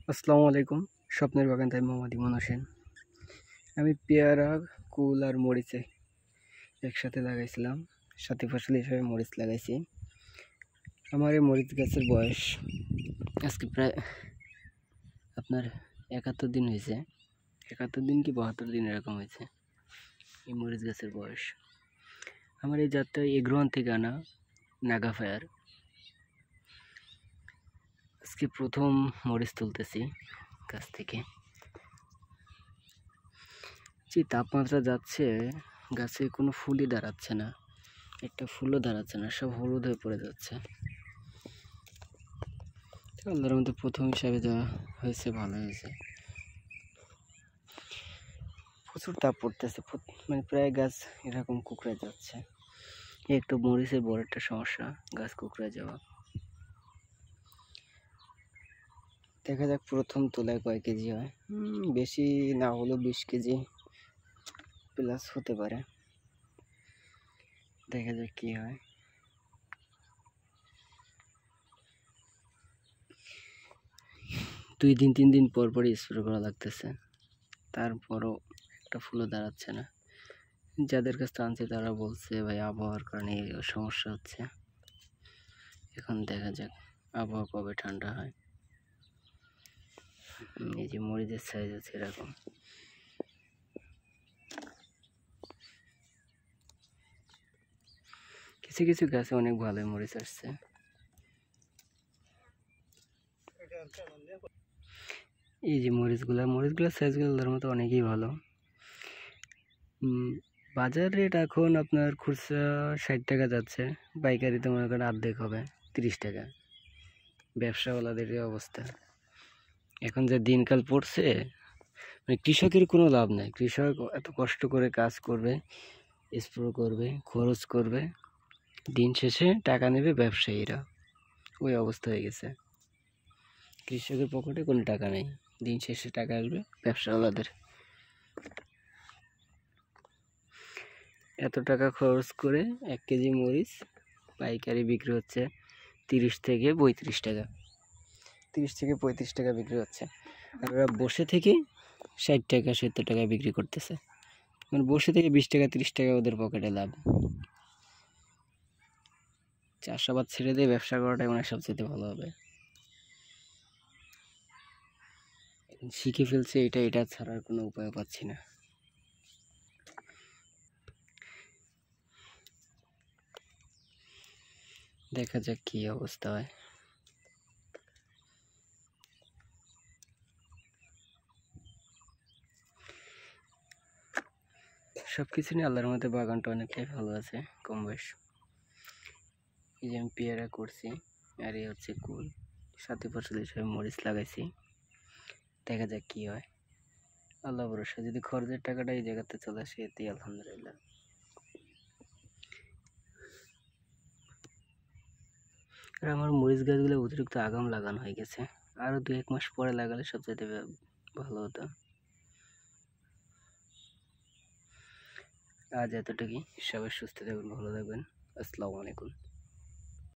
আসসালামু আলাইকুম। স্বপ্নের বাগান তাই মোহাম্মদ ইমন হোসেন। আমি পেয়ারা, কুল আর মরিচে একসাথে লাগাইছিলাম। সাথী ফসল হিসেবে মরিচ লাগাইছি। আমার এই মরিচ গাছের বয়স আজকে প্রায় আপনার ৭১ দিন হয়েছে। ৭১ দিন কি ৭২ দিন এরকম হয়েছে এই মরিচ গাছের বয়স। আমার এই জাতটা এগ্রোয়ান থেকে আনা নাগা ফায়ার। আজকে প্রথম মরিচ তুলতেছি গাছ থেকে। যে তাপমাত্রা যাচ্ছে, গাছে কোনো ফুলই দাঁড়াচ্ছে না, একটা ফুলও দাঁড়াচ্ছে না, সব হলুদ হয়ে পড়ে যাচ্ছে। আল্লাহর মধ্যে প্রথম হিসাবে যা হয়েছে ভালো হয়েছে। প্রচুর তাপ পড়তেছে, মানে প্রায় গাছ এরকম কুকড়ে যাচ্ছে। একটু মরিচের বড় একটা সমস্যা, গাছ কুকড়ে যাওয়া। দেখা যাক প্রথম তোলায় কয় কেজি হয়। বেশি না হলেও 20 কেজি প্লাস হতে পারে। দেখা যাক কি হয়। দুই দিন 3 দিন পর পরই স্প্রে করা লাগতেছে, তারপরও একটা ফুলও দাঁড়াচ্ছে না। যাদের কাছে আনছে তারা বলছে ভাই আবহাওয়ার কারণে সমস্যা হচ্ছে। এখন দেখা যাক আবহাওয়া কবে ঠান্ডা হয়। এই যে মরিচের সাইজ আছে এরকম। কিছু কিছু গাছে অনেক ভালোই মরিচ আসছে। এই যে মরিচগুলোর সাইজগুলোর মতো অনেকই ভালো। বাজার রেট এখন আপনার খুচরা 60 টাকা যাচ্ছে, পাইকারিতে মনে করেন অর্ধেক হবে 30 টাকা। ব্যবসাওয়ালাদের অবস্থা এখন যে দিনকাল পড়ছে, মানে কৃষকের কোনো লাভ নাই। কৃষক এত কষ্ট করে কাজ করবে, স্প্রে করবে, খরচ করবে, দিন শেষে টাকা নেবে ব্যবসায়ীরা। ওই অবস্থা হয়ে গেছে, কৃষকের পকেটে কোনো টাকা নেই, দিন শেষে টাকা আসবে ব্যবসাওয়ালাদের। এত টাকা খরচ করে 1 কেজি মরিচ পাইকারি বিক্রি হচ্ছে 30 থেকে 35 টাকা। 30 থেকে 35 টাকা বিক্রি হচ্ছে, আর ওরা বসে থেকে 60 টাকা 70 টাকা বিক্রি করতেছে। মানে বসে থেকে 20 টাকা 30 টাকা ওদের পকেটে লাভ। চাষাবাদ ছেড়ে দিয়ে ব্যবসা করাটাই মানে সবচেয়ে ভালো হবে। শিখে ফেলছে, এটা ছাড়ার কোনো উপায় পাচ্ছি না। দেখা যাক কি অবস্থা হয়। সবকিছু নিয়ে আল্লাহর মধ্যে বাগানটা অনেকটাই ভালো আছে, কম বেশ। এই যে আমি পেয়ারা করছি, আর এই হচ্ছে কুল। সাথে ফসল হিসেবে মরিচ লাগাইছি। দেখা যাক কি হয়। আল্লাহ ভরসা, যদি খরচের টাকাটা এই জায়গাতে চলে আসে এতেই আলহামদুলিল্লাহ। আর আমার মরিচ গাছগুলো অতিরিক্ত আগাম লাগানো হয়ে গেছে, আরও 2-1 মাস পরে লাগালে সবচেয়ে ভালো হতো। আজ এতটুকুই। সবাই সুস্থ থাকবেন, ভালো থাকবেন। আসসালামু আলাইকুম।